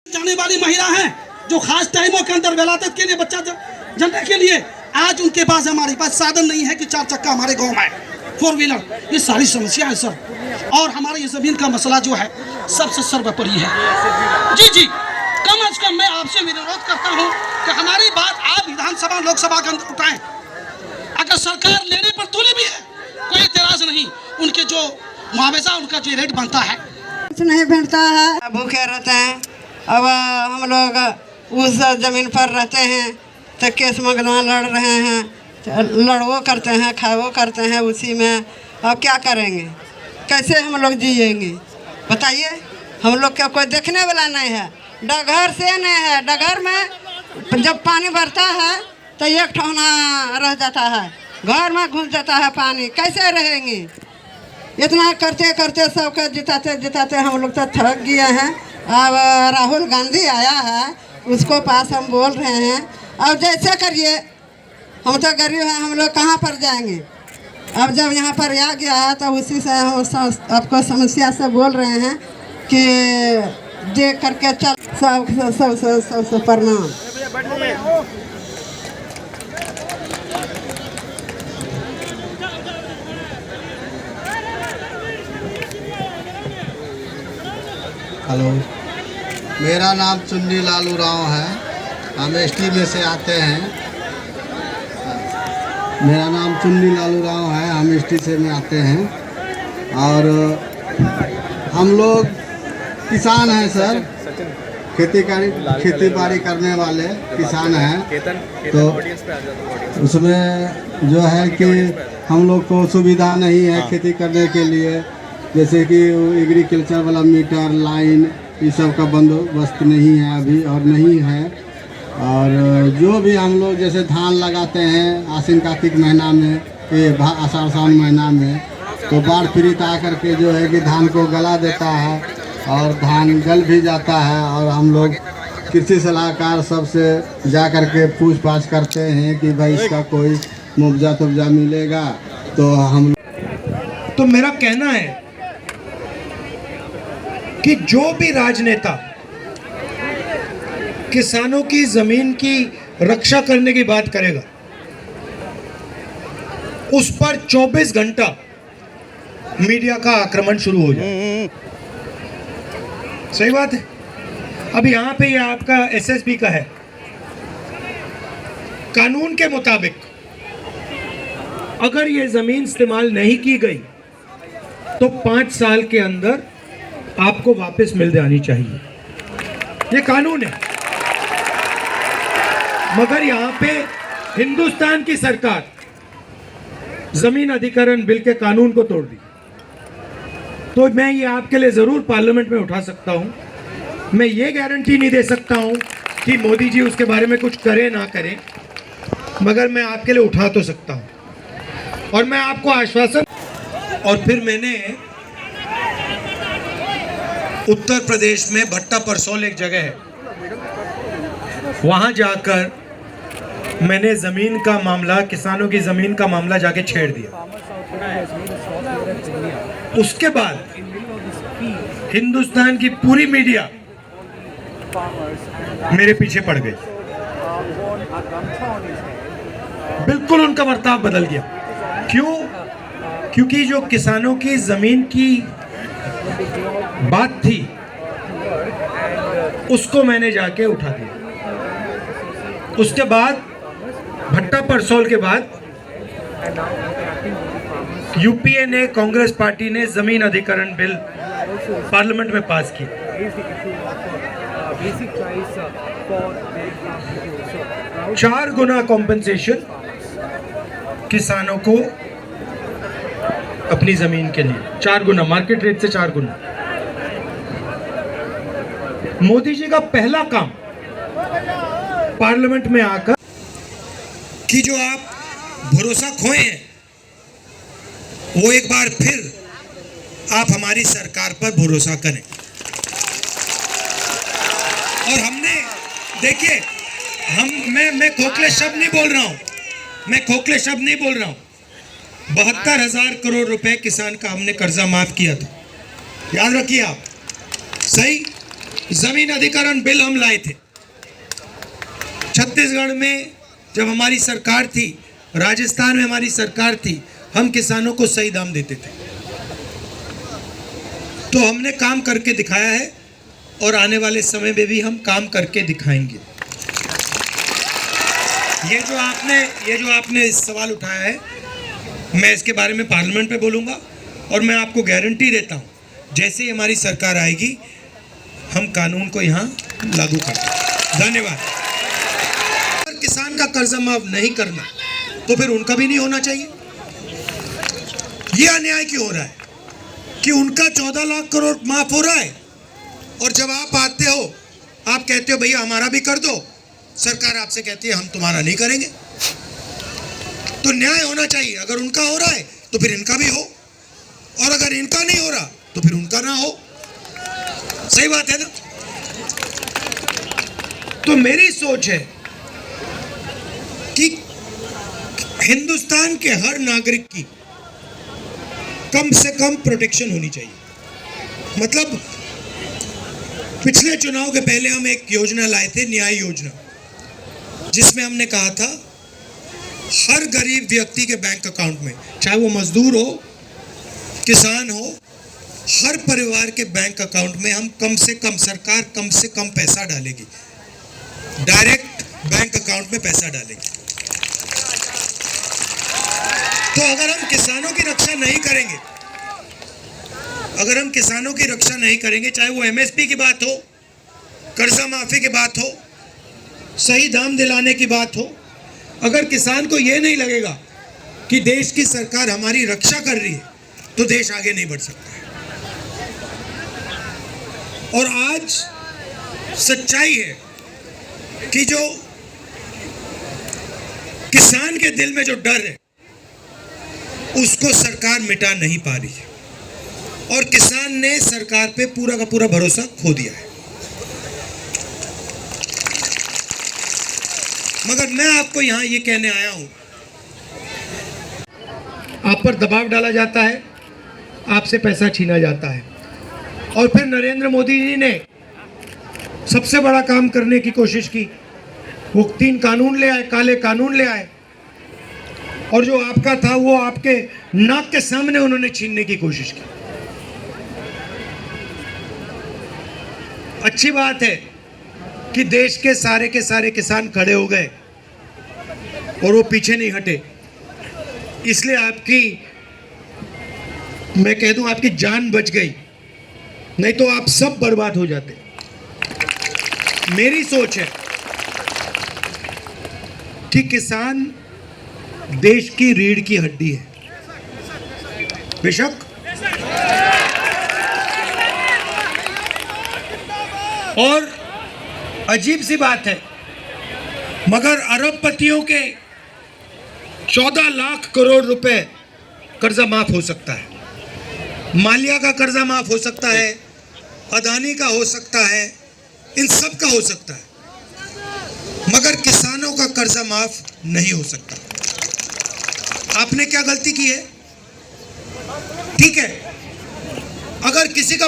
जाने वाली महिला हैं जो खास टाइमों के अंदर विलादत के लिए बच्चा जनने के लिए आज उनके पास हमारे पास साधन नहीं है कि 4 चक्का हमारे गांव में 4 व्हीलर। ये सारी समस्या है सर, और हमारे ये जमीन का मसला जो है सबसे सर्वोपरि है। जी जी, कम अज कम मैं आपसे विरोध करता हूं कि हमारी बात आप विधानसभा लोकसभा के अंदर उठाएं। अगर सरकार लेने पर तुली भी है कोई इतराज नहीं, उनके जो मुआवजा उनका जो रेट बनता है कुछ नहीं बनता है, भूखे रहते हैं। अब हम लोग उस ज़मीन पर रहते हैं तो केस मुकदमा लड़ रहे हैं, लड़वो करते हैं, खावो करते हैं उसी में। अब क्या करेंगे, कैसे हम लोग जिएंगे बताइए। हम लोग का कोई देखने वाला नहीं है, डगर से नहीं है। डगर में जब पानी भरता है तो एक ठोना रह जाता है, घर में घुस जाता है पानी, कैसे रहेंगे। इतना करते करते सबके जिताते जिताते हम लोग तो थक गए हैं। अब राहुल गांधी आया है, उसको पास हम बोल रहे हैं अब जैसे करिए। हम तो गरीब हैं, हम लोग कहाँ पर जाएंगे। अब जब यहाँ पर आ गया है तो उसी से आपको समस्या से बोल रहे हैं कि देख करके चल। सब प्रणाम। हेलो, मेरा नाम चुन्नी लालू राव है, हम एसटी में से आते हैं। मेरा नाम चुन्नी लालू राव है, हम एसटी से में आते हैं और हम लोग किसान हैं सर, खेती बाड़ी करने वाले किसान हैं। तो उसमें जो है कि हम लोग को सुविधा नहीं है खेती करने के लिए, जैसे कि एग्रीकल्चर वाला मीटर लाइन ये सब का बंदोबस्त नहीं है अभी और नहीं है। और जो भी हम लोग जैसे धान लगाते हैं आश्विन कार्तिक महीना में, ये आषाढ़ सावन महीना में, तो बाढ़ पीड़ित आकर के जो है कि धान को गला देता है और धान गल भी जाता है। और हम लोग कृषि सलाहकार सबसे जा कर के पूछ पाछ करते हैं कि भाई इसका कोई मुआवजा मिलेगा तो हम। तो मेरा कहना है कि जो भी राजनेता किसानों की जमीन की रक्षा करने की बात करेगा उस पर 24 घंटा मीडिया का आक्रमण शुरू हो जाए। सही बात है। अब यहां पे ये आपका एसएसबी का है, कानून के मुताबिक अगर ये जमीन इस्तेमाल नहीं की गई तो 5 साल के अंदर आपको वापस मिल जानी चाहिए, ये कानून है। मगर यहां पे हिंदुस्तान की सरकार जमीन अधिग्रहण बिल के कानून को तोड़ दी। तो मैं ये आपके लिए जरूर पार्लियामेंट में उठा सकता हूं। मैं ये गारंटी नहीं दे सकता हूं कि मोदी जी उसके बारे में कुछ करे ना करें, मगर मैं आपके लिए उठा तो सकता हूं। और मैं आपको आश्वासन, और फिर मैंने उत्तर प्रदेश में भट्टा परसौल एक जगह है, वहां जाकर मैंने जमीन का मामला, किसानों की जमीन का मामला जाके छेड़ दिया। उसके बाद हिंदुस्तान की पूरी मीडिया मेरे पीछे पड़ गई। बिल्कुल उनका बर्ताव बदल गया। क्यों? क्योंकि जो किसानों की जमीन की बात थी उसको मैंने जाके उठा दिया। उसके बाद भट्टा परसोल के बाद यूपीए ने, कांग्रेस पार्टी ने जमीन अधिग्रहण बिल पार्लियामेंट में पास किया। 4 गुना कॉम्पेंसेशन किसानों को अपनी जमीन के लिए, 4 गुना, मार्केट रेट से 4 गुना। मोदी जी का पहला काम पार्लियामेंट में आकर कि जो आप भरोसा खोए हैं वो एक बार फिर आप हमारी सरकार पर भरोसा करें। और हमने, देखिए, मैं खोखले शब्द नहीं बोल रहा हूं, मैं खोखले शब्द नहीं बोल रहा हूं। 72,000 करोड़ रुपए किसान का हमने कर्जा माफ किया था, याद रखिए आप। सही, जमीन अधिग्रहण बिल हम लाए थे। छत्तीसगढ़ में जब हमारी सरकार थी, राजस्थान में हमारी सरकार थी, हम किसानों को सही दाम देते थे। तो हमने काम करके दिखाया है और आने वाले समय में भी हम काम करके दिखाएंगे। ये जो आपने सवाल उठाया है, मैं इसके बारे में पार्लियामेंट में बोलूंगा और मैं आपको गारंटी देता हूं जैसे ही हमारी सरकार आएगी हम कानून को यहां लागू करेंगे। धन्यवाद। अगर किसान का कर्जा माफ नहीं करना तो फिर उनका भी नहीं होना चाहिए। ये अन्याय क्यों हो रहा है कि उनका 14 लाख करोड़ माफ हो रहा है और जब आप आते हो आप कहते हो भैया हमारा भी कर दो, सरकार आपसे कहती है हम तुम्हारा नहीं करेंगे। तो न्याय होना चाहिए। अगर उनका हो रहा है तो फिर इनका भी हो, और अगर इनका नहीं हो रहा तो फिर उनका ना हो। सही बात है ना? तो मेरी सोच है कि हिंदुस्तान के हर नागरिक की कम से कम प्रोटेक्शन होनी चाहिए। मतलब पिछले चुनाव के पहले हम एक योजना लाए थे, न्याय योजना, जिसमें हमने कहा था हर गरीब व्यक्ति के बैंक अकाउंट में, चाहे वो मजदूर हो, किसान हो, हर परिवार के बैंक अकाउंट में हम कम से कम, सरकार कम से कम पैसा डालेगी, डायरेक्ट बैंक अकाउंट में पैसा डालेगी। तो अगर हम किसानों की रक्षा नहीं करेंगे, चाहे वो एमएसपी की बात हो, कर्जा माफी की बात हो, सही दाम दिलाने की बात हो, अगर किसान को ये नहीं लगेगा कि देश की सरकार हमारी रक्षा कर रही है तो देश आगे नहीं बढ़ सकता है। और आज सच्चाई है कि जो किसान के दिल में जो डर है उसको सरकार मिटा नहीं पा रही है और किसान ने सरकार पे पूरा का पूरा भरोसा खो दिया है। मगर मैं आपको यहां ये कहने आया हूं, आप पर दबाव डाला जाता है, आपसे पैसा छीना जाता है, और फिर नरेंद्र मोदी जी ने सबसे बड़ा काम करने की कोशिश की। वो 3 कानून ले आए, काले कानून ले आए, और जो आपका था वो आपके नाक के सामने उन्होंने छीनने की कोशिश की। अच्छी बात है कि देश के सारे किसान खड़े हो गए और वो पीछे नहीं हटे, इसलिए आपकी, मैं कह दूं, आपकी जान बच गई, नहीं तो आप सब बर्बाद हो जाते। मेरी सोच है कि किसान देश की रीढ़ की हड्डी है। बेशक, और अजीब सी बात है, मगर अरबपतियों के 14 लाख करोड़ रुपए कर्जा माफ हो सकता है, मालिया का कर्जा माफ हो सकता है, अदानी का हो सकता है, इन सब का हो सकता है, मगर किसानों का कर्जा माफ नहीं हो सकता। आपने क्या गलती की है? ठीक है, अगर किसी का